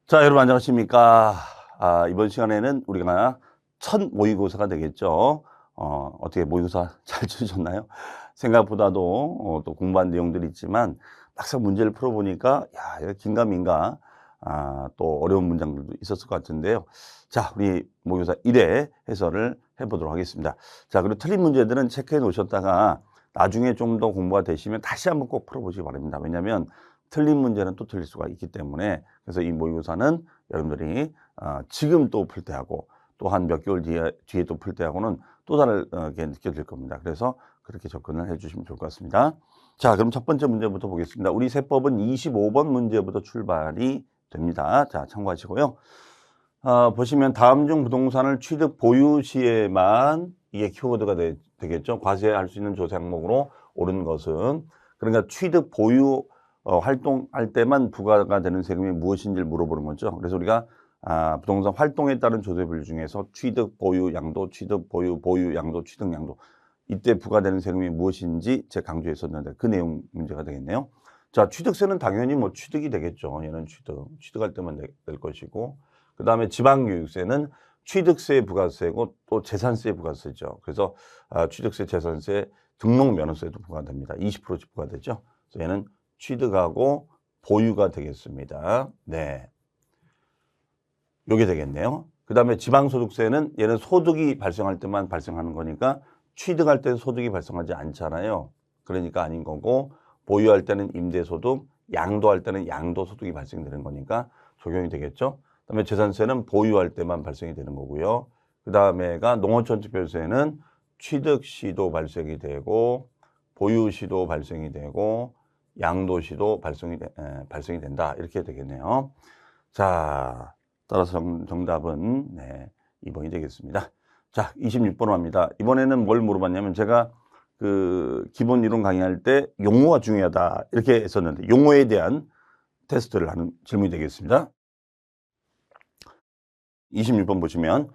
자, 여러분 안녕하십니까? 이번 시간에는 우리가 첫 모의고사가 되겠죠. 어떻게 모의고사 잘 치셨나요? 생각보다도 또 공부한 내용들이 있지만 막상 문제를 풀어보니까 야, 이거 긴가민가 또 어려운 문장들도 있었을 것 같은데요. 자, 우리 모의고사 1회 해설을 해보도록 하겠습니다. 자, 그리고 틀린 문제들은 체크해 놓으셨다가 나중에 좀 더 공부가 되시면 다시 한번 꼭 풀어보시기 바랍니다. 왜냐하면 틀린 문제는 또 틀릴 수가 있기 때문에, 그래서 이 모의고사는 여러분들이 지금 또 풀 때하고 또 한 몇 개월 뒤에 또 풀 때하고는 또 다르게 느껴질 겁니다. 그래서 그렇게 접근을 해 주시면 좋을 것 같습니다. 자, 그럼 첫 번째 문제부터 보겠습니다. 우리 세법은 25번 문제부터 출발이 됩니다. 자, 참고하시고요. 보시면 다음 중 부동산을 취득 보유 시에만, 이게 키워드가 되겠죠. 과세할 수 있는 조세 항목으로 옳은 것은, 그러니까 취득 보유 활동할 때만 부과가 되는 세금이 무엇인지를 물어보는 거죠. 그래서 우리가 부동산 활동에 따른 조세 분류 중에서 취득 보유 양도, 취득 보유 양도, 취득 양도, 이때 부과되는 세금이 무엇인지 제가 강조했었는데 그 내용 문제가 되겠네요. 자, 취득세는 당연히 뭐 취득이 되겠죠. 얘는 취득할 때만 낼 것이고, 그 다음에 지방교육세는 취득세 부가세고 또 재산세 부가세죠. 그래서 취득세, 재산세, 등록면허세도 부과됩니다. 20%씩 부과되죠. 그래서 얘는 취득하고 보유가 되겠습니다. 네, 요게 되겠네요. 그 다음에 지방소득세는 얘는 소득이 발생할 때만 발생하는 거니까 취득할 때는 소득이 발생하지 않잖아요. 그러니까 아닌 거고, 보유할 때는 임대소득, 양도할 때는 양도소득이 발생되는 거니까 적용이 되겠죠. 그 다음에 재산세는 보유할 때만 발생이 되는 거고요. 그 다음에가 농어촌특별세는 취득 시도 발생이 되고, 보유 시도 발생이 되고, 양도 시도 발생이 된다. 이렇게 되겠네요. 자, 따라서 정답은 2번이 되겠습니다. 자, 26번으로 합니다. 이번에는 뭘 물어봤냐면, 제가 그 기본 이론 강의할 때 용어가 중요하다 이렇게 했었는데, 용어에 대한 테스트를 하는 질문이 되겠습니다. 26번 보시면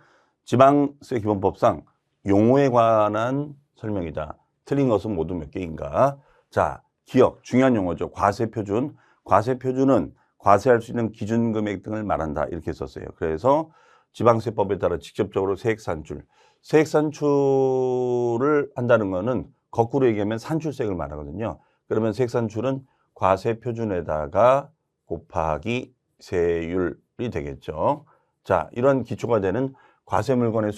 지방세 기본법상 용어에 관한 설명이다. 틀린 것은 모두 몇 개인가? 자, 기억, 중요한 용어죠. 과세표준. 과세표준은 과세할 수 있는 기준금액 등을 말한다. 이렇게 썼어요. 그래서 지방세법에 따라 직접적으로 세액산출. 세액산출을 한다는 거는 거꾸로 얘기하면 산출세액을 말하거든요. 그러면 세액산출은 과세표준에다가 곱하기 세율이 되겠죠. 자, 이런 기초가 되는 과세물건의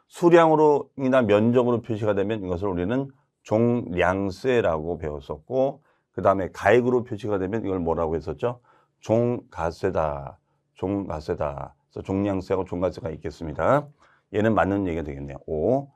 수량으로나 면적으로 표시가 되면 이것을 우리는 종량세라고 배웠었고, 그 다음에 가액으로 표시가 되면 이걸 뭐라고 했었죠? 종가세다. 종가세다. 그래서 종량세하고 종가세가 있겠습니다. 얘는 맞는 얘기가 되겠네요. 5.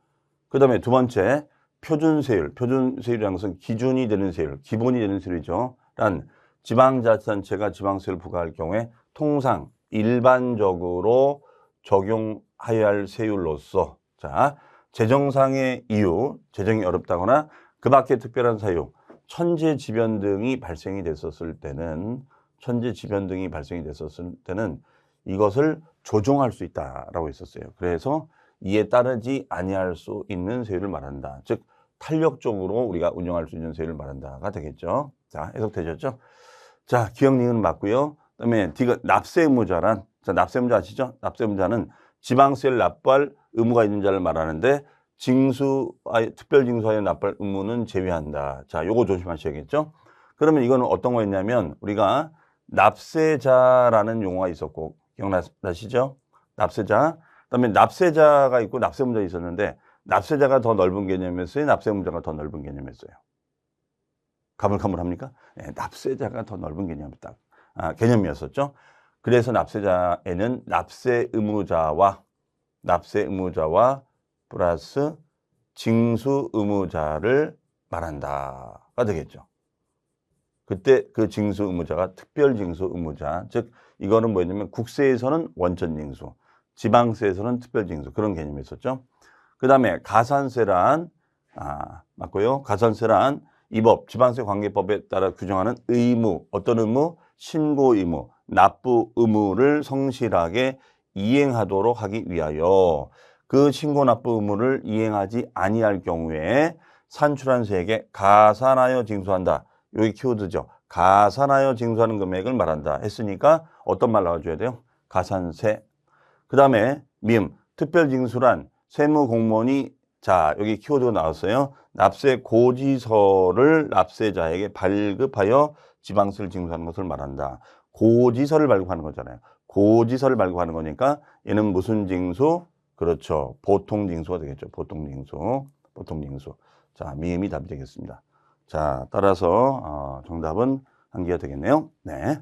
그 다음에 두 번째, 표준세율. 표준세율이라는 것은 기준이 되는 세율, 기본이 되는 세율이죠. 란 지방자치단체가 지방세를 부과할 경우에 통상 일반적으로 적용해야 할 세율로서, 자, 재정상의 이유, 재정이 어렵다거나 그 밖에 특별한 사유, 천재지변 등이 발생이 됐었을 때는 이것을 조정할 수 있다라고 했었어요. 그래서 이에 따르지 아니할 수 있는 세율을 말한다. 즉 탄력적으로 우리가 운영할 수 있는 세율을 말한다가 되겠죠. 자, 해석되셨죠? 자, 기억 니은 맞고요. 그다음에 D가 납세 의무자란, 자, 납세 의무자 아시죠? 납세 의무자는 지방세를 납부할 의무가 있는 자를 말하는데, 특별 징수하여 납부할 의무는 제외한다. 자, 요거 조심하셔야겠죠? 그러면 이거는 어떤 거였냐면, 우리가 납세자라는 용어가 있었고, 기억나시죠? 납세자. 그다음에 납세자가 있고 납세 의무자가 있었는데, 납세자가 더 넓은 개념이었어요? 납세 의무자가 더 넓은 개념이었어요? 가물가물합니까? 네, 납세자가 더 넓은 개념이었었죠. 그래서 납세자에는 납세 의무자와 플러스 징수 의무자를 말한다가 되겠죠. 그때 그 징수 의무자가 특별 징수 의무자, 즉 이거는 뭐냐면 국세에서는 원천 징수, 지방세에서는 특별 징수, 그런 개념이 있었죠. 그 다음에 가산세란, 맞고요. 가산세란 이 법, 지방세 관계법에 따라 규정하는 의무, 어떤 의무? 신고 의무, 납부 의무를 성실하게 이행하도록 하기 위하여 그 신고 납부 의무를 이행하지 아니할 경우에 산출한 세액에 가산하여 징수한다. 여기 키워드죠. 가산하여 징수하는 금액을 말한다 했으니까 어떤 말 나와줘야 돼요? 가산세. 그 다음에 미음, 특별징수란 세무공무원이, 자, 여기 키워드가 나왔어요. 납세 고지서를 납세자에게 발급하여 지방세를 징수하는 것을 말한다. 고지서를 발급하는 거잖아요. 고지서를 발급하는 거니까 얘는 무슨 징수? 그렇죠. 보통징수가 되겠죠. 보통징수. 보통징수. 자, 미음이 답이 되겠습니다. 자, 따라서 정답은 한 개가 되겠네요. 네.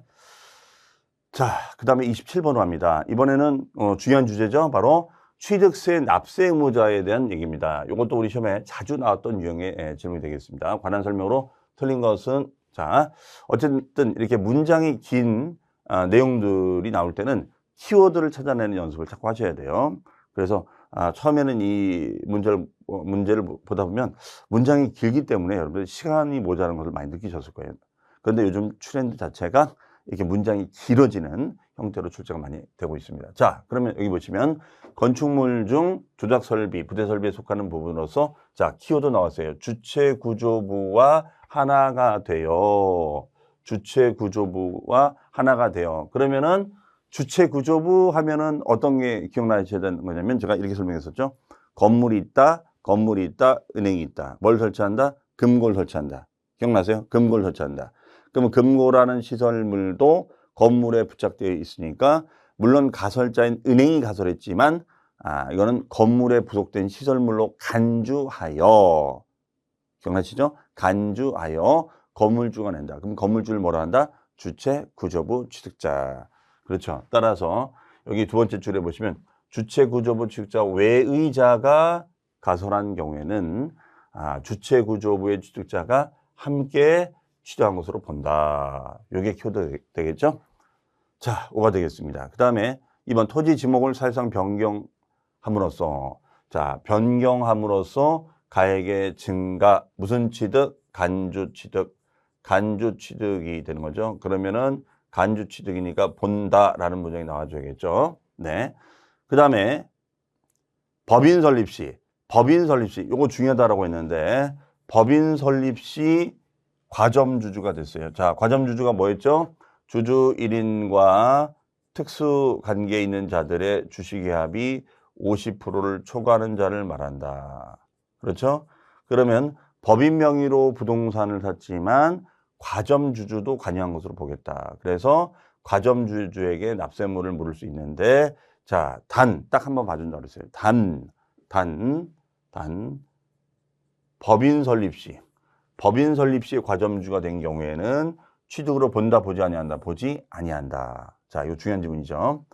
자, 그 다음에 27번으로 합니다. 이번에는 중요한 주제죠. 바로 취득세 납세 의무자에 대한 얘기입니다. 이것도 우리 시험에 자주 나왔던 유형의 질문이 되겠습니다. 관한 설명으로 틀린 것은, 자, 어쨌든 이렇게 문장이 긴 내용들이 나올 때는 키워드를 찾아내는 연습을 자꾸 하셔야 돼요. 그래서 처음에는 이 문제를 보다 보면 문장이 길기 때문에 여러분들 시간이 모자란 것을 많이 느끼셨을 거예요. 그런데 요즘 트렌드 자체가 이렇게 문장이 길어지는 형태로 출제가 많이 되고 있습니다. 자, 그러면 여기 보시면 건축물 중 조작 설비, 부대 설비에 속하는 부분으로서, 자, 키워드 나왔어요. 주체 구조부와 하나가 되어. 주체 구조부와 하나가 되어. 그러면은 주체 구조부 하면은 어떤 게 기억나셔야 되는 거냐면, 제가 이렇게 설명했었죠. 건물이 있다, 은행이 있다. 뭘 설치한다? 금고를 설치한다. 기억나세요? 금고를 설치한다. 그러면 금고라는 시설물도 건물에 부착되어 있으니까, 물론 가설자인 은행이 가설했지만 이거는 건물에 부속된 시설물로 간주하여, 기억나시죠? 간주하여 건물주가 낸다. 그럼 건물주를 뭐라 한다? 주체 구조부 취득자. 그렇죠. 따라서 여기 두 번째 줄에 보시면 주체 구조부 취득자 외의자가 가설한 경우에는 주체 구조부의 취득자가 함께 취득한 것으로 본다. 이게 키워드 되겠죠? 자, 5가 되겠습니다. 그 다음에 이번 토지 지목을 사실상 변경함으로써, 자, 변경함으로써 가액의 증가, 무슨 취득? 간주 취득. 간주 취득이 되는 거죠. 그러면은 간주 취득이니까 본다라는 문장이 나와줘야겠죠. 네. 그 다음에 법인 설립 시, 이거 중요하다라고 했는데, 법인 설립 시 과점주주가 됐어요. 자, 과점주주가 뭐였죠? 주주 1인과 특수 관계에 있는 자들의 주식의 합이 50%를 초과하는 자를 말한다. 그렇죠? 그러면 법인 명의로 부동산을 샀지만 과점주주도 관여한 것으로 보겠다. 그래서 과점주주에게 납세물을 물을 수 있는데, 자, 딱 한번 봐준다 그랬어요. 법인 설립 시 과점주가 된 경우에는 취득으로 본다, 보지 아니한다? 보지 아니한다. 자, 이거 중요한 지문이죠.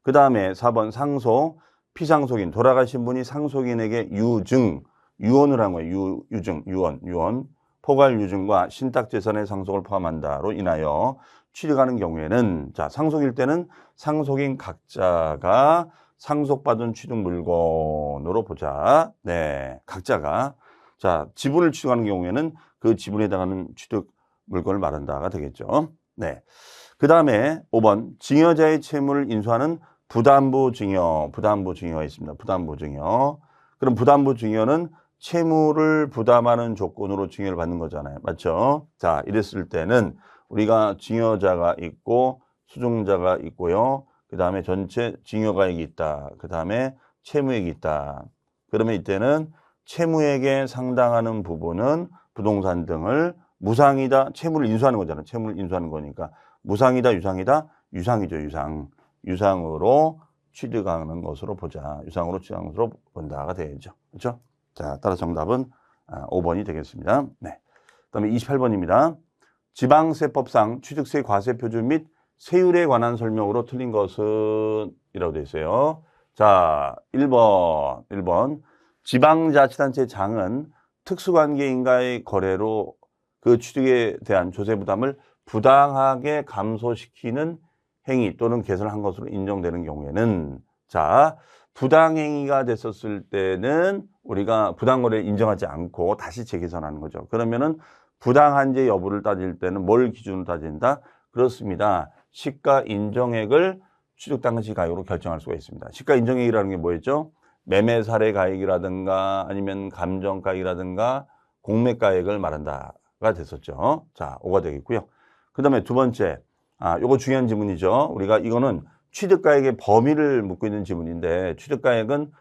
그 다음에 4번 상속, 피상속인, 돌아가신 분이 상속인에게 유언을 한 거예요. 유언. 포괄 유증과 신탁재산의 상속을 포함한다로 인하여 취득하는 경우에는, 자, 상속일 때는 상속인 각자가 상속받은 취득 물건으로 보자. 네, 각자가. 자, 지분을 취득하는 경우에는 그 지분에 해당하는 취득 물건을 말한다가 되겠죠. 네. 그 다음에 5번, 증여자의 채무를 인수하는 부담부 증여가 있습니다. 부담부 증여. 그럼 부담부 증여는 채무를 부담하는 조건으로 증여를 받는 거잖아요. 맞죠? 자, 이랬을 때는 우리가 증여자가 있고 수증자가 있고요. 그 다음에 전체 증여가액이 있다. 그 다음에 채무액이 있다. 그러면 이때는 채무액에 상당하는 부분은 부동산 등을 무상이다. 채무를 인수하는 거잖아요. 채무를 인수하는 거니까 무상이다, 유상이다? 유상이죠, 유상. 유상으로 취득하는 것으로 보자. 유상으로 취득하는 것으로 본다가 되겠죠. 그렇죠? 자, 따라 정답은 5번이 되겠습니다. 네. 그 다음에 28번입니다. 지방세법상 취득세 과세 표준 및 세율에 관한 설명으로 틀린 것은 이라고 되어 있어요. 자, 1번. 지방자치단체 장은 특수관계인과의 거래로 그 취득에 대한 조세 부담을 부당하게 감소시키는 행위 또는 개선을 한 것으로 인정되는 경우에는, 자, 부당행위가 됐었을 때는 우리가 부당거래를 인정하지 않고 다시 재개선하는 거죠. 그러면은 부당한지 여부를 따질 때는 뭘 기준으로 따진다? 그렇습니다. 시가 인정액을 취득 당시 가액으로 결정할 수가 있습니다. 시가 인정액이라는 게 뭐였죠? 매매 사례 가액이라든가 아니면 감정 가액이라든가 공매 가액을 말한다가 됐었죠. 자, 5가 되겠고요. 그 다음에 두 번째, 요거 중요한 지문이죠. 우리가 이거는 취득가액의 범위를 묻고 있는 지문인데 취득가액은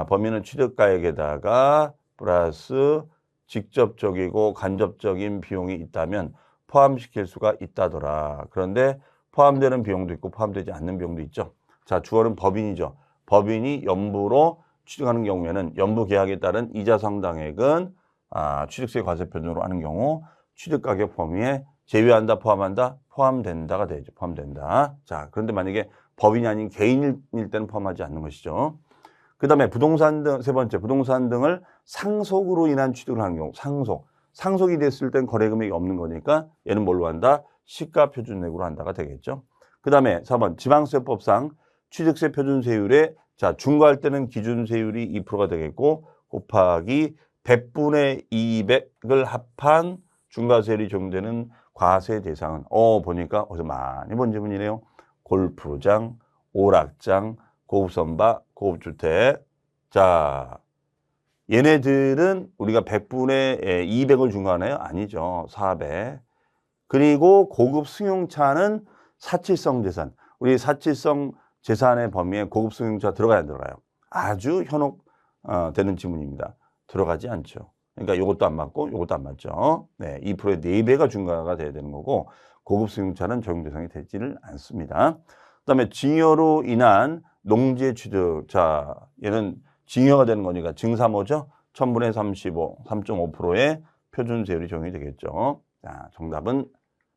범위는 취득가액에다가 플러스 직접적이고 간접적인 비용이 있다면 포함시킬 수가 있다더라. 그런데 포함되는 비용도 있고 포함되지 않는 비용도 있죠. 자, 주어는 법인이죠. 법인이 연부로 취득하는 경우에는 연부 계약에 따른 이자 상당액은 취득세 과세 표준으로 하는 경우 취득가격 범위에 제외한다, 포함한다, 포함된다가 되죠. 포함된다. 자, 그런데 만약에 법인이 아닌 개인일 때는 포함하지 않는 것이죠. 그 다음에 부동산 등, 세 번째, 부동산 등을 상속으로 인한 취득을 하는 경우, 상속이 됐을 땐 거래금액이 없는 거니까 얘는 뭘로 한다? 시가표준액으로 한다가 되겠죠. 그 다음에 4번, 지방세법상 취득세 표준세율에 자, 중과할 때는 기준세율이 2%가 되겠고 곱하기 100분의 200을 합한 중과세율이 적용되는 과세 대상은 보니까 어디서 많이 본 지문이네요. 골프장, 오락장, 고급선박, 고급주택. 자, 얘네들은 우리가 100분의 200을 중과하나요? 아니죠. 400. 그리고 고급 승용차는 사칠성 재산. 우리 사칠성 재산의 범위에 고급 승용차 들어가야 안 들어가요? 아주 현혹되는 지문입니다. 들어가지 않죠. 그러니까 이것도 안 맞고 이것도 안 맞죠. 네, 2%의 4배가 중과가 돼야 되는 거고 고급 승용차는 적용 대상이 되지를 않습니다. 그다음에 증여로 인한 농지 취득. 자, 얘는 증여가 되는 거니까 증사모죠. 1000분의 35, 3.5%의 표준세율이 적용이 되겠죠. 자, 정답은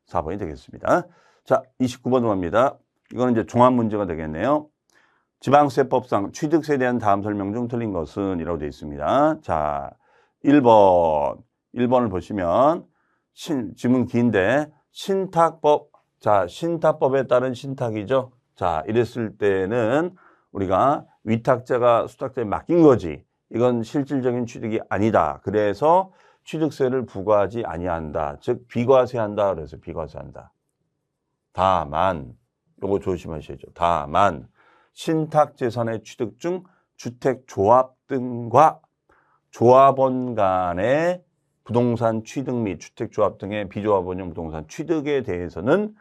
4번이 되겠습니다. 자, 29번 갑니다. 이거는 이제 종합 문제가 되겠네요. 지방세법상 취득세에 대한 다음 설명 중 틀린 것은 이라고 되어 있습니다. 자, 1번을 보시면 지문 긴데 신탁법. 자, 신탁법에 따른 신탁이죠. 자, 이랬을 때는 우리가 위탁자가 수탁자에 맡긴 거지. 이건 실질적인 취득이 아니다. 그래서 취득세를 부과하지 아니한다. 즉 비과세한다. 그래서 비과세한다. 다만 요거 조심하셔야죠. 다만 신탁재산의 취득 중 주택조합 등과 조합원 간의 부동산 취득 및 주택조합 등의 비조합원용 부동산 취득에 대해서는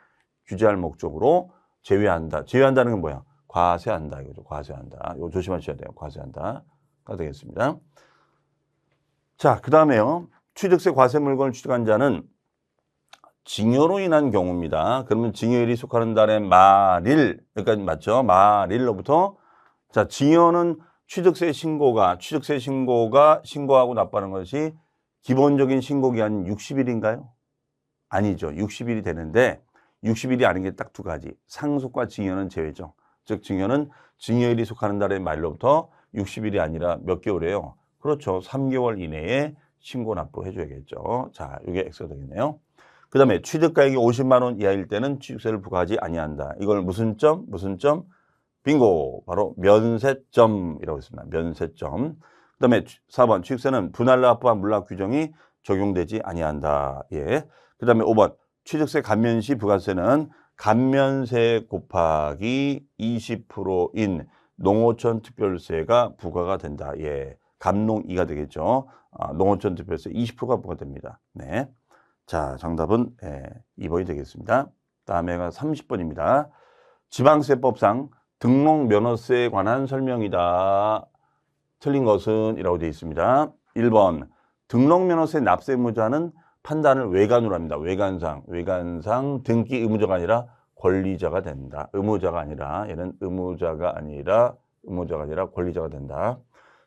규제할 목적으로 제외한다. 제외한다는 건 뭐야? 과세한다. 이거죠. 과세한다. 이거 조심하셔야 돼요. 과세한다가 되겠습니다. 자, 그 다음에요. 취득세 과세 물건을 취득한 자는 증여로 인한 경우입니다. 그러면 증여일이 속하는 달의 말일, 여기까지 맞죠? 말일로부터 자, 증여는 취득세 신고가 신고하고 납부하는 것이 기본적인 신고기한 60일인가요? 아니죠. 60일이 되는데 60일이 아닌 게 딱 두 가지. 상속과 증여는 제외죠. 즉 증여는 증여일이 속하는 달의 말로부터 60일이 아니라 몇 개월이에요? 그렇죠. 3개월 이내에 신고 납부해 줘야겠죠. 자, 이게 X가 되겠네요. 그 다음에 취득가액이 50만 원 이하일 때는 취득세를 부과하지 아니한다. 이걸 무슨 점? 빙고. 바로 면세점이라고 했습니다. 면세점. 그 다음에 4번 취득세는 분할로 납부한 물납 규정이 적용되지 아니한다. 예. 그 다음에 5번 취득세 감면 시 부가세는 감면세 곱하기 20%인 농어촌 특별세가 부과가 된다. 예. 감농2가 되겠죠. 농어촌 특별세 20%가 부과됩니다. 네. 자, 정답은 2번이 되겠습니다. 다음에가 30번입니다. 지방세법상 등록면허세에 관한 설명이다. 틀린 것은 이라고 되어 있습니다. 1번 등록면허세 납세 의무자는 판단을 외관으로 합니다. 외관상 등기 의무자가 아니라 권리자가 된다. 의무자가 아니라 얘는 의무자가 아니라 권리자가 된다.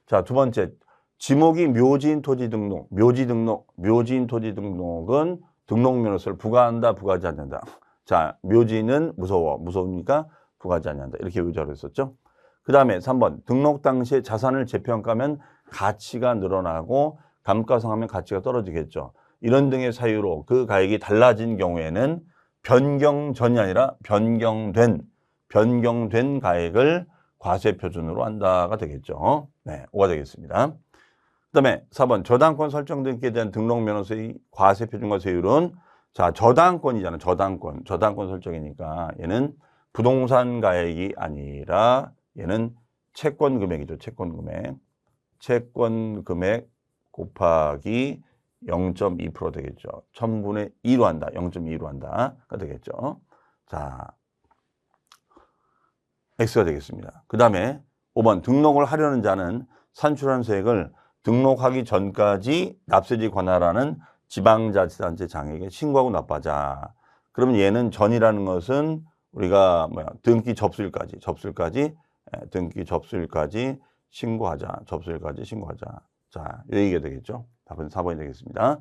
자, 두 번째 지목이 묘지인 토지 등록, 묘지인 토지 등록은 등록면허세를 부과한다, 부과하지 않는다. 자, 묘지는 무서우니까 부과하지 않는다. 이렇게 의자로 했었죠. 그 다음에 3번 등록 당시에 자산을 재평가하면 가치가 늘어나고 감가상하면 가치가 떨어지겠죠. 이런 등의 사유로 그 가액이 달라진 경우에는 변경 전이 아니라 변경된 가액을 과세 표준으로 한다가 되겠죠. 네, 5가 되겠습니다. 그 다음에 4번 저당권 설정 등기에 대한 등록면허세의 과세 표준과 세율은 자, 저당권이잖아. 저당권 설정이니까 얘는 부동산 가액이 아니라 얘는 채권 금액이죠. 채권 금액 곱하기 0.2% 되겠죠. 1000분의 2로 한다. 0.2로 한다가 되겠죠. 자, X가 되겠습니다. 그 다음에 5번 등록을 하려는 자는 산출한 세액을 등록하기 전까지 납세지 관할하는 지방자치단체 장에게 신고하고 납부하자. 그러면 얘는 전이라는 것은 우리가 등기 접수일까지 등기 접수일까지 신고하자. 접수일까지 신고하자. 자, 이 얘기가 되겠죠. 답은 4번이 되겠습니다.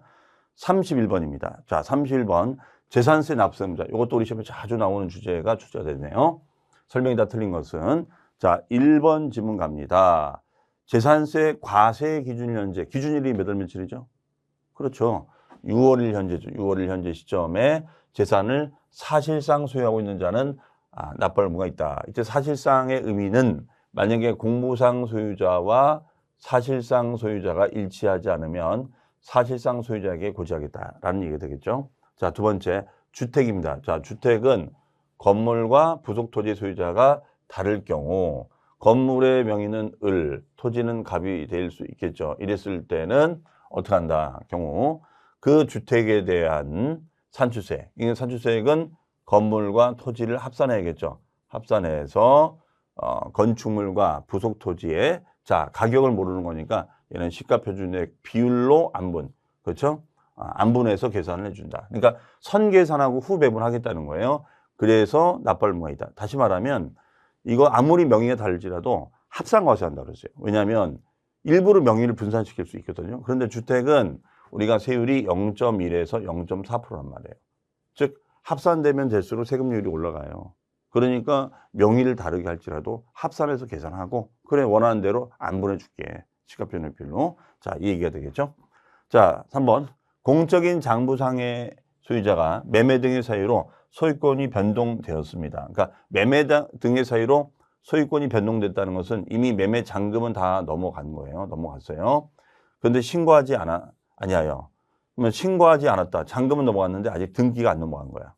31번입니다. 자, 31번 재산세 납세 의무자. 이것도 우리 시험에 자주 나오는 주제가 출제가 되네요. 설명이 다 틀린 것은 자, 1번 지문 갑니다. 재산세 과세 기준일 현재. 기준일이 몇 월 며칠이죠? 그렇죠. 6월 1일 현재죠. 6월 1일 현재 시점에 재산을 사실상 소유하고 있는 자는 납부할 의무가 있다. 이때 사실상의 의미는 만약에 공무상 소유자와 사실상 소유자가 일치하지 않으면 사실상 소유자에게 고지하겠다라는 얘기가 되겠죠. 자, 두 번째 주택입니다. 자, 주택은 건물과 부속 토지 소유자가 다를 경우 건물의 명의는 을, 토지는 갑이 될 수 있겠죠. 이랬을 때는 어떻게 한다? 경우 그 주택에 대한 산출세. 이 산출세액은 건물과 토지를 합산해야겠죠. 합산해서 건축물과 부속 토지의 자 가격을 모르는 거니까 얘는 시가표준액 비율로 안분. 그렇죠? 안분해서 계산을 해준다. 그러니까 선계산하고 후배분하겠다는 거예요. 그래서 납부할 의무가 있다. 다시 말하면 이거 아무리 명의가 다를지라도 합산과세한다 그러죠. 왜냐하면 일부러 명의를 분산시킬 수 있거든요. 그런데 주택은 우리가 세율이 0.1에서 0.4%란 말이에요. 즉 합산되면 될수록 세금률이 올라가요. 그러니까 명의를 다르게 할지라도 합산해서 계산하고 그래 원하는 대로 안분해 줄게. 시가표준액별로. 자, 이 얘기가 되겠죠. 자, 3번 공적인 장부상의 소유자가 매매 등의 사유로 소유권이 변동되었습니다. 그러니까 매매 등의 사유로 소유권이 변동됐다는 것은 이미 매매 잔금은 다 넘어간 거예요. 넘어갔어요. 그런데 신고하지 아니하여. 그러면 신고하지 않았다. 잔금은 넘어갔는데 아직 등기가 안 넘어간 거야.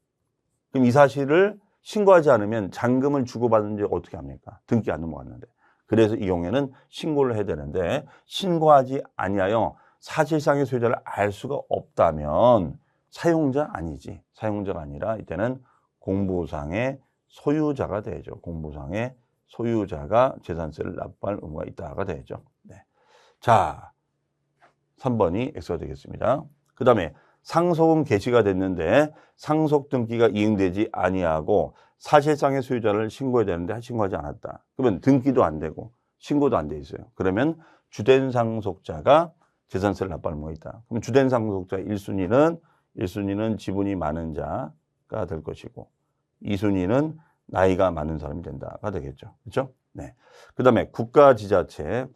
그럼 이 사실을 신고하지 않으면 잔금을 주고받은 지 어떻게 합니까? 등기 안 넘어갔는데. 그래서 이 경우에는 신고를 해야 되는데 신고하지 아니하여 사실상의 소유자를 알 수가 없다면 사용자 아니지. 사용자가 아니라 이때는 공부상의 소유자가 되죠. 공부상의 소유자가 재산세를 납부할 의무가 있다가 되죠. 네. 자, 3번이 X가 되겠습니다. 그 다음에 상속은 개시가 됐는데 상속 등기가 이행되지 아니하고 사실상의 소유자를 신고해야 되는데 신고하지 않았다. 그러면 등기도 안 되고 신고도 안 돼 있어요. 그러면 주된 상속자가 재산세를 납부할 의무가 있다. 그럼 주된 상속자 1순위는 지분이 많은 자가 될 것이고 2순위는 나이가 많은 사람이 된다가 되겠죠. 그렇죠? 네. 그다음에 국가지자체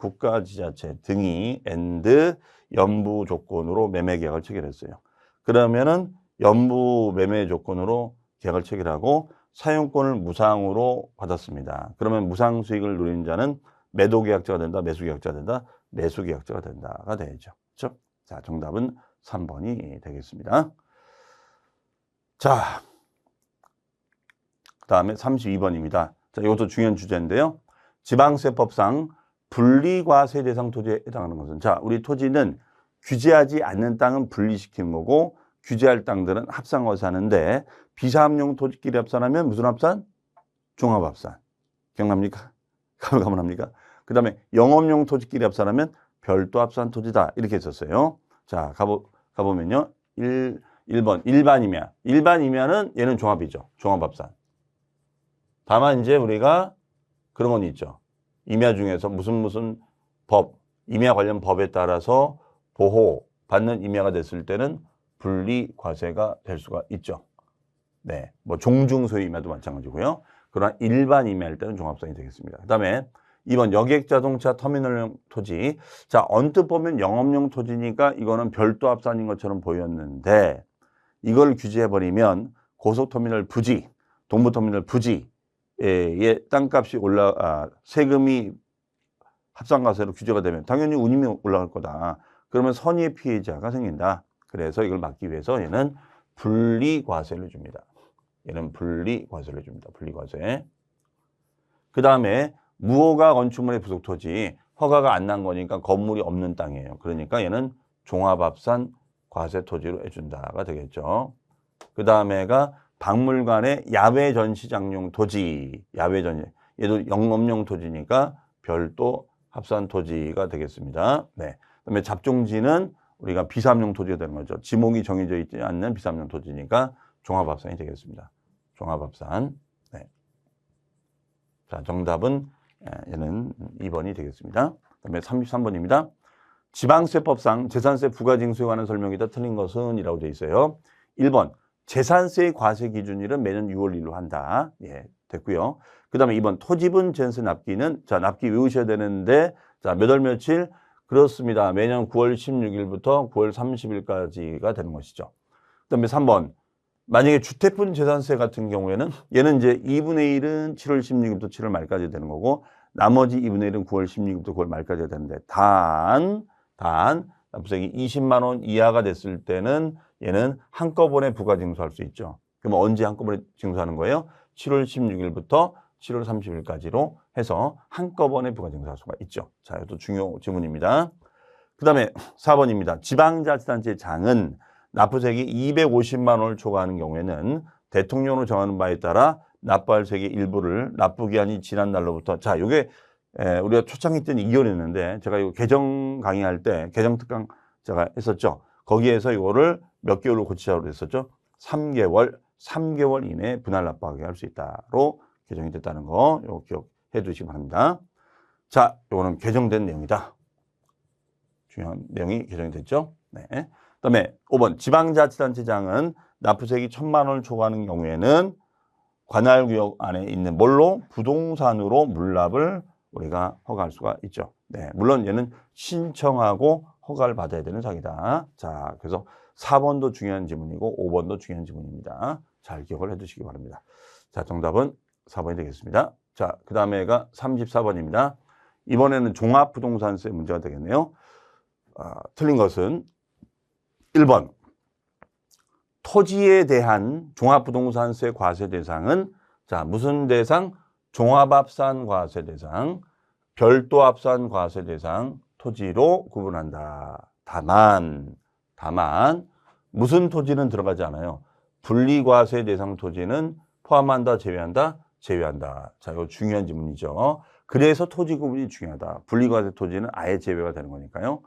등이 and 연부 조건으로 매매 계약을 체결했어요. 그러면은 연부 매매 조건으로 계약을 체결하고 사용권을 무상으로 받았습니다. 그러면 무상 수익을 누리는 자는 매도 계약자가 된다, 매수 계약자가 된다, 매수 계약자가 된다가 되죠. 그렇죠? 자, 정답은 3번이 되겠습니다. 자, 그다음에 32번입니다. 자, 이것도 중요한 주제인데요. 지방세법상 분리과세 대상 토지에 해당하는 것은 자, 우리 토지는 규제하지 않는 땅은 분리시키는 거고 규제할 땅들은 합산과세하는데 비사업용 토지끼리 합산하면 무슨 합산? 종합합산. 기억납니까? 가물가물합니까? 그 다음에 영업용 토지끼리 합산하면 별도 합산 토지다. 이렇게 했었어요. 자, 가보면요. 1번 일반이면은 얘는 종합이죠. 종합합산. 다만 이제 우리가 그런 건 있죠. 임야 중에서 무슨 법, 임야 관련 법에 따라서 보호받는 임야가 됐을 때는 분리과세가 될 수가 있죠. 네, 뭐 종중소유 임야도 마찬가지고요. 그러나 일반 임야일 때는 종합성이 되겠습니다. 그 다음에 2번 여객자동차 터미널용 토지. 자, 언뜻 보면 영업용 토지니까 이거는 별도 합산인 것처럼 보였는데 이걸 규제해버리면 고속터미널 부지, 동부터미널 부지의 땅값이 세금이 합산과세로 규제가 되면 당연히 운임이 올라갈 거다. 그러면 선의의 피해자가 생긴다. 그래서 이걸 막기 위해서 얘는 분리과세를 줍니다. 얘는 분리과세를 줍니다. 분리과세. 그 다음에 무허가 건축물의 부속 토지, 허가가 안 난 거니까 건물이 없는 땅이에요. 그러니까 얘는 종합합산 과세 토지로 해준다가 되겠죠. 그 다음에가 박물관의 야외 전시장용 토지, 야외 전시, 얘도 영업용 토지니까 별도 합산 토지가 되겠습니다. 네. 그다음에 잡종지는 우리가 비삼용 토지가 되는 거죠. 지목이 정해져 있지 않는 비삼용 토지니까 종합합산이 되겠습니다. 종합합산. 네. 자, 정답은 얘는 2번이 되겠습니다. 그다음에 33번입니다. 지방세법상 재산세 부과징수에 관한 설명이다. 틀린 것은 이라고 되어 있어요. 1번 재산세의 과세 기준일은 매년 6월 1일로 한다. 예, 됐고요. 그 다음에 2번 토지분 전세 납기는, 자, 납기 외우셔야 되는데, 자, 몇 월 며칠? 그렇습니다. 매년 9월 16일부터 9월 30일까지가 되는 것이죠. 그 다음에 3번 만약에 주택분 재산세 같은 경우에는 얘는 이제 2분의 1은 7월 16일부터 7월 말까지 되는 거고, 나머지 2분의 1은 9월 16일부터 9월 말까지 되는데, 단 납부세액이 20만 원 이하가 됐을 때는 얘는 한꺼번에 부가징수할 수 있죠. 그러면 언제 한꺼번에 징수하는 거예요? 7월 16일부터 7월 30일까지로 해서 한꺼번에 부가징수할 수가 있죠. 자, 이것도 중요 질문입니다. 그 다음에 4번입니다. 지방자치단체장은 납부세액이 250만 원을 초과하는 경우에는 대통령으로 정하는 바에 따라 납부할 세액의 일부를 납부기한이 지난 날로부터, 자, 요게 우리가 초창기 때는 2개월이었는데 제가 이거 개정 강의할 때 개정 특강 제가 했었죠. 거기에서 이거를 몇 개월로 고치자고 했었죠. 3개월 이내에 분할 납부하게 할 수 있다로 개정이 됐다는 거 요거 기억해 두시기 바랍니다. 자, 요거는 개정된 내용이다. 중요한 내용이 개정이 됐죠. 네. 그다음에 5번 지방자치단체장은 납부세액이 1,000만 원을 초과하는 경우에는 관할구역 안에 있는 뭘로? 부동산으로 물납을 우리가 허가할 수가 있죠. 네, 물론 얘는 신청하고 허가를 받아야 되는 사항이다. 자, 그래서 4번도 중요한 지문이고 5번도 중요한 지문입니다. 잘 기억을 해 두시기 바랍니다. 자, 정답은 4번이 되겠습니다. 자, 그 다음에가 34번입니다. 이번에는 종합부동산세 문제가 되겠네요. 틀린 것은 1번 토지에 대한 종합부동산세 과세 대상은, 자, 무슨 대상? 종합합산 과세 대상, 별도 합산 과세 대상, 토지로 구분한다. 다만 무슨 토지는 들어가지 않아요. 분리과세 대상 토지는 포함한다, 제외한다? 제외한다. 자, 이거 중요한 질문이죠. 그래서 토지 구분이 중요하다. 분리과세 토지는 아예 제외가 되는 거니까요.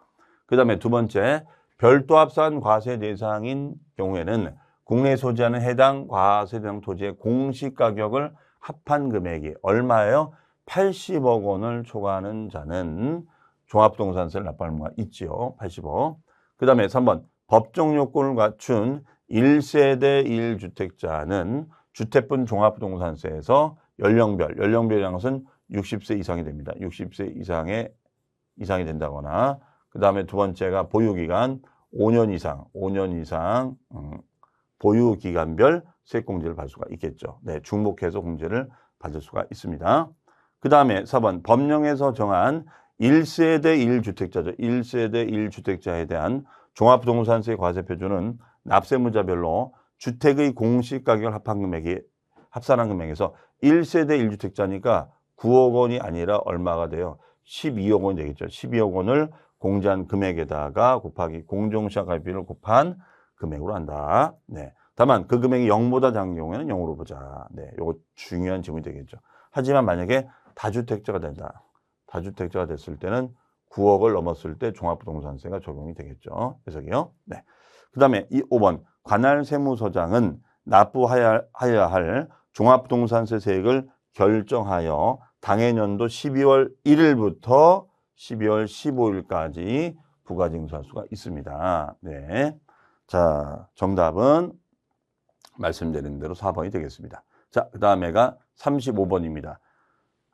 그 다음에 두 번째, 별도 합산 과세 대상인 경우에는 국내에 소지하는 해당 과세 대상 토지의 공시가격을 합한 금액이 얼마예요? 80억 원을 초과하는 자는 종합부동산세를 납부할 수가 있지요. 80억. 그 다음에 3번 법정 요건을 갖춘 1세대 1주택자는 주택분 종합부동산세에서 연령별이라는 것은 60세 이상이 됩니다. 60세 이상이 된다거나, 그 다음에 두 번째가 보유기간 5년 이상 보유기간별 세액공제를 받을 수가 있겠죠. 네, 중복해서 공제를 받을 수가 있습니다. 그 다음에 4번 법령에서 정한 1세대 1주택자죠. 1세대 1주택자에 대한 종합부동산세 과세 표준은 납세무자별로 주택의 공시가격을 합산한 금액에서 1세대 1주택자니까 9억 원이 아니라 얼마가 돼요? 12억 원이 되겠죠. 12억 원을 공제한 금액에다가 곱하기 공정시가비를 곱한 금액으로 한다. 네. 다만 그 금액이 0보다 작은 경우에는 0으로 보자. 네, 요거 중요한 질문이 되겠죠. 하지만 만약에 다주택자가 된다. 다주택자가 됐을 때는 9억을 넘었을 때 종합부동산세가 적용이 되겠죠. 해석이요. 네. 그 다음에 5번 관할세무서장은 납부하여야 할 종합부동산세 세액을 결정하여 당해년도 12월 1일부터 12월 15일까지 부가징수할 수가 있습니다. 네. 자, 정답은 말씀드린 대로 4번이 되겠습니다. 자, 그 다음에가 35번입니다.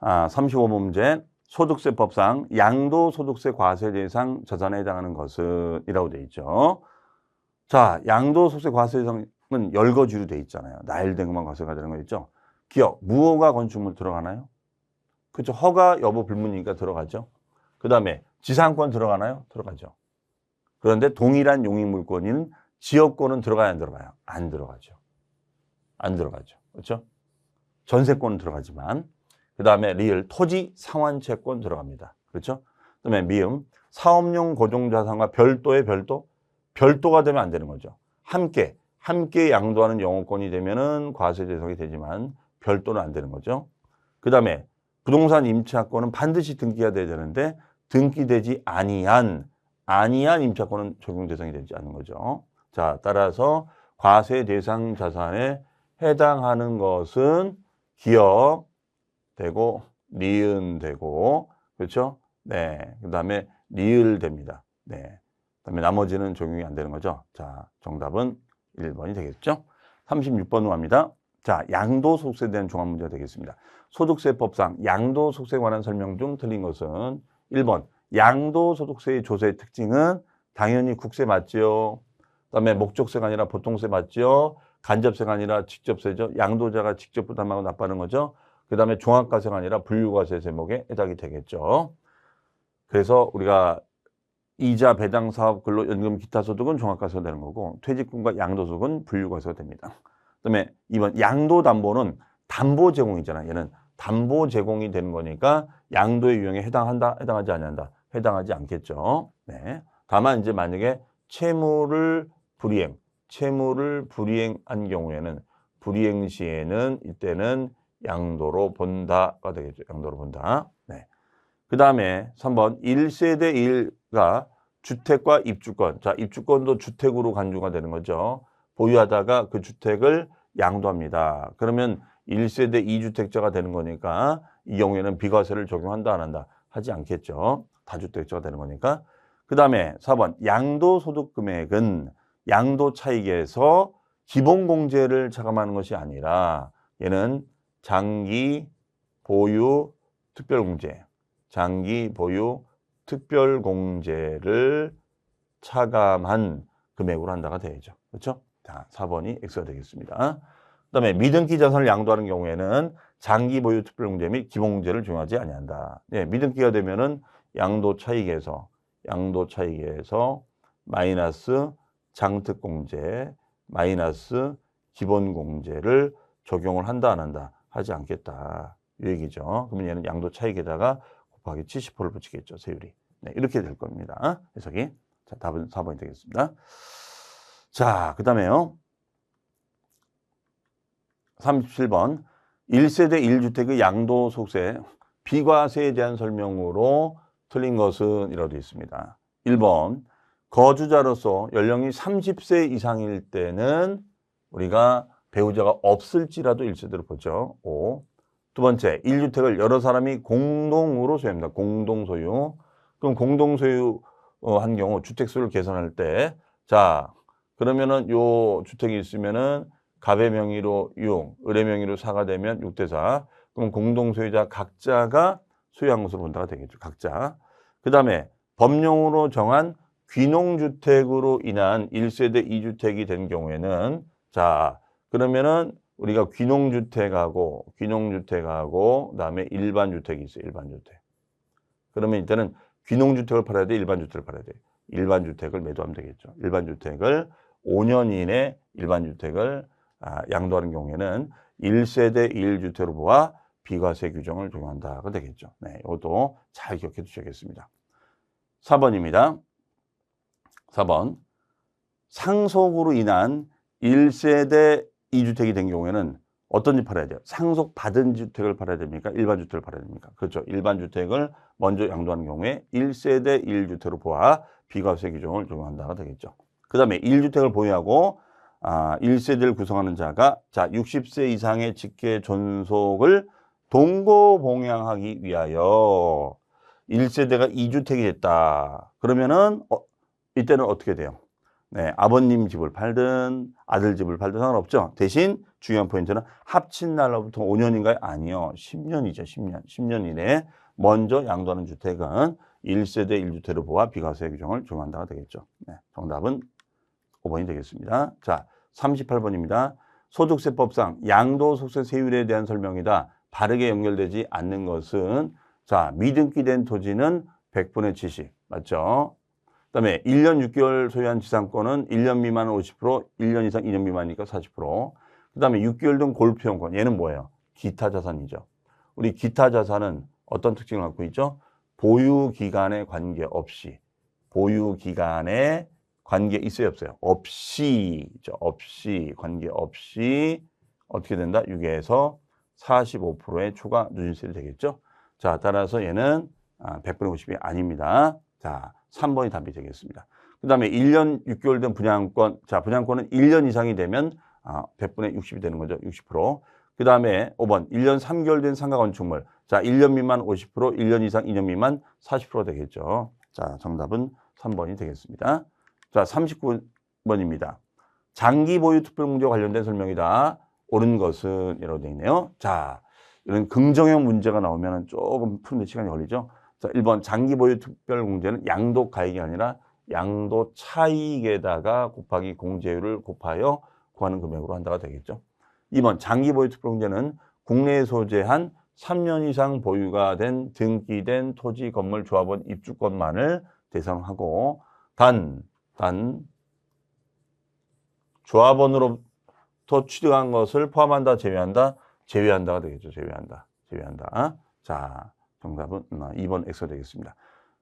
35번 문제. 소득세법상 양도소득세 과세 대상 자산에 해당하는 것은 이라고 되어 있죠. 자, 양도소득세 과세 대상은 열거지로 되어 있잖아요. 나일된 것만 과세가 되는 거 있죠. 기억, 무허가 건축물 들어가나요? 그렇죠. 허가 여부 불문이니까 들어가죠. 그 다음에 지상권 들어가나요? 들어가죠. 그런데 동일한 용익물권인 지역권은 들어가요, 안 들어가요? 안 들어가죠. 안 들어가죠. 그렇죠? 전세권은 들어가지만, 그 다음에 리을, 토지 상환채권 들어갑니다. 그렇죠? 그 다음에 미음, 사업용 고정자산과 별도의 별도가 되면 안 되는 거죠. 함께 함께 양도하는 영업권이 되면은 과세 대상이 되지만 별도는 안 되는 거죠. 그 다음에 부동산 임차권은 반드시 등기가 돼야 되는데 등기되지 아니한 임차권은 적용 대상이 되지 않는 거죠. 자, 따라서 과세 대상 자산에 해당하는 것은 기업 되고 니은 되고 그렇죠? 네. 그다음에 리을 됩니다. 네. 그다음에 나머지는 적용이 안 되는 거죠. 자, 정답은 1번이 되겠죠? 36번으로 갑니다. 자, 양도소득세에 대한 종합 문제가 되겠습니다. 소득세법상 양도소득세에 관한 설명 중 틀린 것은 1번 양도소득세의 조세의 특징은 당연히 국세 맞죠. 그다음에 목적세가 아니라 보통세 맞죠. 간접세가 아니라 직접세죠. 양도자가 직접 부담하고 납부하는 거죠. 그 다음에 종합과세가 아니라 분류과세 제목에 해당이 되겠죠. 그래서 우리가 이자, 배당, 사업, 근로, 연금, 기타 소득은 종합과세가 되는 거고 퇴직금과 양도소득은 분류과세가 됩니다. 그다음에 2번 양도담보는 담보 제공이잖아. 얘는 담보 제공이 되는 거니까 양도의 유형에 해당한다, 해당하지 않는다, 해당하지 않겠죠. 네. 다만 이제 만약에 채무를 불이행한 경우에는 불이행 시에는 이때는 양도로 본다가 되겠죠. 양도로 본다. 네. 그 다음에 3번 1세대 1가 주택과 입주권. 자, 입주권도 주택으로 간주가 되는 거죠. 보유하다가 그 주택을 양도합니다. 그러면 1세대 2주택자가 되는 거니까 이 경우에는 비과세를 적용한다 안 한다? 하지 않겠죠. 다주택자가 되는 거니까. 그 다음에 4번 양도소득 금액은 양도 차익에서 기본공제를 차감하는 것이 아니라 얘는 장기 보유 특별공제, 장기 보유 특별공제를 차감한 금액으로 한다가 되죠. 그렇죠? 자, 4번이 X가 되겠습니다. 그 다음에 미등기 자산을 양도하는 경우에는 장기 보유 특별공제 및 기본공제를 적용하지 아니한다. 네, 미등기가 되면은 양도 차익에서 마이너스 장특공제, 마이너스 기본공제를 적용을 한다 안 한다? 하지 않겠다. 이 얘기죠. 그러면 얘는 양도 차익에다가 곱하기 70%를 붙이겠죠. 세율이. 네, 이렇게 될 겁니다. 해석이. 자, 답은 4번이 되겠습니다. 자, 그 다음에요. 37번 1세대 1주택의 양도소득세 비과세에 대한 설명으로 틀린 것은 이라고 되어 있습니다. 1번 거주자로서 연령이 30세 이상일 때는 우리가 배우자가 없을지라도 1세대로 보죠. 5. 두 번째 1주택을 여러 사람이 공동으로 소유합니다. 공동소유. 그럼 공동소유 한 경우 주택수를 계산할 때 자 그러면은 요 주택이 있으면은 갑의 명의로 6, 을의 명의로 4가 되면 6대4. 그럼 공동소유자 각자가 소유한 것으로 본다가 되겠죠. 각자. 그 다음에 법령으로 정한 귀농주택으로 인한 1세대 2주택이 된 경우에는 자 그러면은 우리가 귀농주택하고 그다음에 일반주택이 있어요. 일반주택. 그러면 이때는 귀농주택을 팔아야 돼, 일반주택을 팔아야 돼. 일반주택을 매도하면 되겠죠. 일반주택을 5년 이내 일반주택을 양도하는 경우에는 1세대 1주택으로 보아 비과세 규정을 적용한다가 되겠죠. 네, 이것도 잘 기억해 주셔야겠습니다. 4번입니다. 4번 상속으로 인한 1세대 2주택이 된 경우에는 어떤 집 팔아야 돼요? 상속받은 주택을 팔아야 됩니까? 일반주택을 팔아야 됩니까? 그렇죠. 일반주택을 먼저 양도하는 경우에 1세대 1주택으로 보아 비과세 규정을 적용한다가 되겠죠. 그 다음에 1주택을 보유하고 1세대를 구성하는 자가 자 60세 이상의 직계 존속을 동고봉양하기 위하여 1세대가 2주택이 됐다. 그러면은 이때는 어떻게 돼요? 네, 아버님 집을 팔든 아들 집을 팔든 상관없죠. 대신 중요한 포인트는 합친 날로부터 5년인가요? 아니요. 10년이죠. 10년. 10년 이내에 먼저 양도하는 주택은 1세대 1주택으로 보아 비과세 규정을 적용한다가 되겠죠. 네, 정답은 5번이 되겠습니다. 자, 38번입니다. 소득세법상 양도소득세 세율에 대한 설명이다. 바르게 연결되지 않는 것은 자, 미등기 된 토지는 100분의 70. 맞죠? 그 다음에 1년 6개월 소유한 지상권은 1년 미만은 50%, 1년 이상 2년 미만이니까 40%. 그 다음에 6개월 등 골프용권. 얘는 뭐예요? 기타 자산이죠. 우리 기타 자산은 어떤 특징을 갖고 있죠? 보유 기간에 관계없이 관계 있어요, 없어요? 없이, 없이, 관계 없이 어떻게 된다? 6에서 45%의 초과 누진세율이 되겠죠? 자, 따라서 얘는 100분의 50이 아닙니다. 자, 3번이 답이 되겠습니다. 그 다음에 1년 6개월 된 분양권, 자, 분양권은 1년 이상이 되면 100분의 60이 되는 거죠. 60%. 그 다음에 5번, 1년 3개월 된 상가 건축물. 자, 1년 미만 50%, 1년 이상 2년 미만 40% 되겠죠. 자, 정답은 3번이 되겠습니다. 자, 39번입니다. 장기 보유 특별공제와 관련된 설명이다. 옳은 것은 이라고 되어 있네요. 자, 이런 긍정형 문제가 나오면 조금 푸는데 시간이 걸리죠. 자, 1번 장기 보유 특별공제는 양도 가액이 아니라 양도 차익에다가 곱하기 공제율을 곱하여 구하는 금액으로 한다가 되겠죠. 2번 장기 보유 특별공제는 국내에 소재한 3년 이상 보유가 된 등기된 토지 건물 조합원 입주권만을 대상하고 단 조합원으로부터 취득한 것을 포함한다, 제외한다가 되겠죠. 제외한다. 자, 정답은 2번 X가 되겠습니다.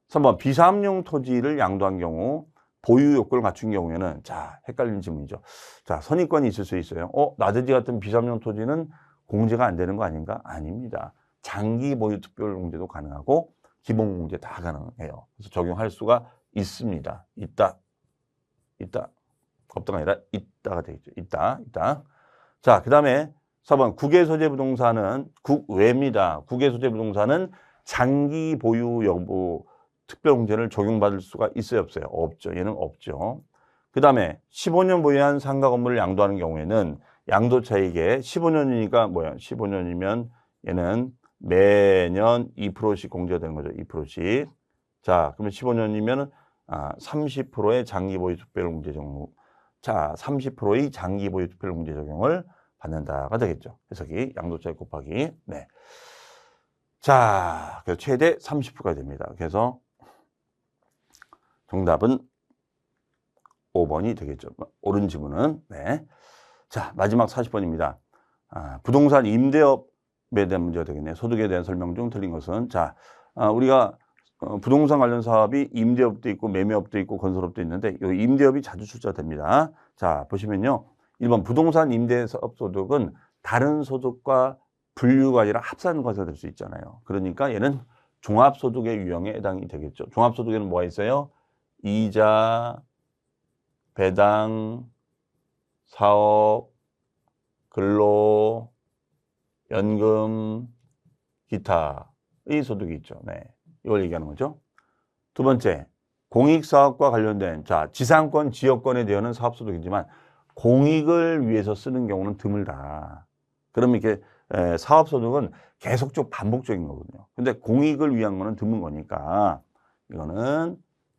3번 비사업용 토지를 양도한 경우 보유 요건을 갖춘 경우에는 자, 헷갈리는 질문이죠. 자, 선입관이 있을 수 있어요. 나들이 같은 비사업용 토지는 공제가 안 되는 거 아닌가? 아닙니다. 장기 보유 특별 공제도 가능하고 기본 공제 다 가능해요. 그래서 적용할 수가 있습니다. 있다. 없다가 아니라 있다가 되겠죠. 있다. 자, 그 다음에 4번 국외 소재 부동산은 국외입니다. 국외 소재 부동산은 장기 보유 여부 특별공제를 적용받을 수가 있어요, 없어요? 없죠. 얘는 없죠. 그 다음에 15년 보유한 상가 건물을 양도하는 경우에는 양도 차익에 15년이니까 뭐야? 15년이면 얘는 매년 2%씩 공제가 되는 거죠. 2%씩. 자, 그러면 15년이면 30%의 장기 보유 특별공제 적용. 자, 30%의 장기 보유 특별공제 적용을 받는다가 되겠죠. 해석이 양도 차익 곱하기. 네. 자, 그래서 최대 30%가 됩니다. 그래서 정답은 5번이 되겠죠. 옳은 지문은. 네. 자, 마지막 40번입니다. 부동산 임대업에 대한 문제가 되겠네요. 소득에 대한 설명 중 틀린 것은. 자, 우리가 부동산 관련 사업이 임대업도 있고 매매업도 있고 건설업도 있는데 이 임대업이 자주 출자됩니다. 자, 보시면요. 1번 부동산 임대사업 소득은 다른 소득과 분류가 아니라 합산 과세가 될 수 있잖아요. 그러니까 얘는 종합소득의 유형에 해당이 되겠죠. 종합소득에는 뭐가 있어요? 이자, 배당, 사업, 근로, 연금, 기타의 소득이 있죠. 네. 이걸 얘기하는 거죠. 두 번째, 공익사업과 관련된, 자, 지상권, 지역권에 대한 사업소득이지만 공익을 위해서 쓰는 경우는 드물다. 그러면 이렇게 사업소득은 계속적 반복적인 거거든요. 근데 공익을 위한 거는 드문 거니까 이거는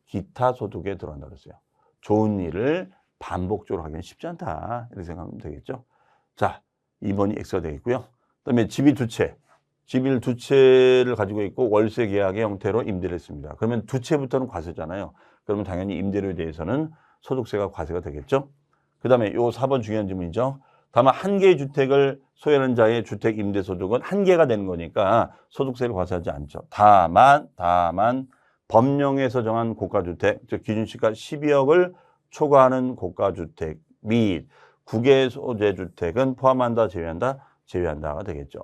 기타 소득에 들어간다고 했어요. 좋은 일을 반복적으로 하기는 쉽지 않다. 이렇게 생각하면 되겠죠. 자, 2번이 X가 되겠고요. 그 다음에 집이 두 채. 집을 두 채를 가지고 있고 월세 계약의 형태로 임대를 했습니다. 그러면 두 채부터는 과세잖아요. 그러면 당연히 임대료에 대해서는 소득세가 과세가 되겠죠. 그 다음에 요 4번 중요한 질문이죠. 다만 한 개의 주택을 소유하는 자의 주택 임대 소득은 한 개가 되는 거니까 소득세를 과세하지 않죠. 다만 법령에서 정한 고가주택, 즉 기준시가 12억을 초과하는 고가주택 및 국외 소재 주택은 포함한다, 제외한다가 되겠죠.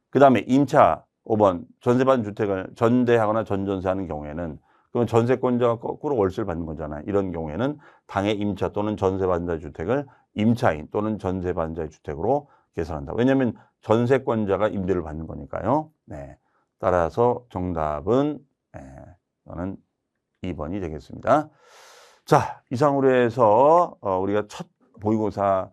그 다음에 임차 5번 전세받은 주택을 전대하거나 전전세하는 경우에는 그러면 전세권자가 거꾸로 월세를 받는 거잖아요. 이런 경우에는 당해 임차 또는 전세받은 자의 주택을 임차인 또는 전세받은 자의 주택으로 계산한다. 왜냐하면 전세권자가 임대를 받는 거니까요. 네. 따라서 정답은 저는 2번이 되겠습니다. 자, 이상으로 해서 우리가 첫 모의고사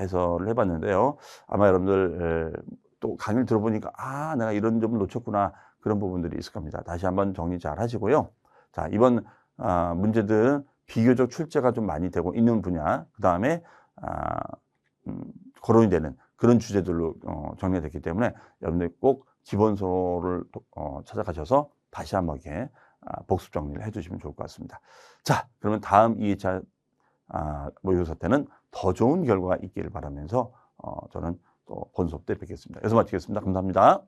해설을 해봤는데요. 아마 여러분들 또 강의를 들어보니까 내가 이런 점을 놓쳤구나 그런 부분들이 있을 겁니다. 다시 한번 정리 잘 하시고요. 자, 이번 문제들은 비교적 출제가 좀 많이 되고 있는 분야, 그 다음에 거론이 되는 그런 주제들로 정리가 됐기 때문에 여러분들 꼭 기본서를 찾아가셔서 다시 한번 이렇게 복습 정리를 해주시면 좋을 것 같습니다. 자, 그러면 다음 2회차 모의고사 때는 더 좋은 결과가 있기를 바라면서 저는 또 본 수업 때 뵙겠습니다. 여기서 마치겠습니다. 감사합니다.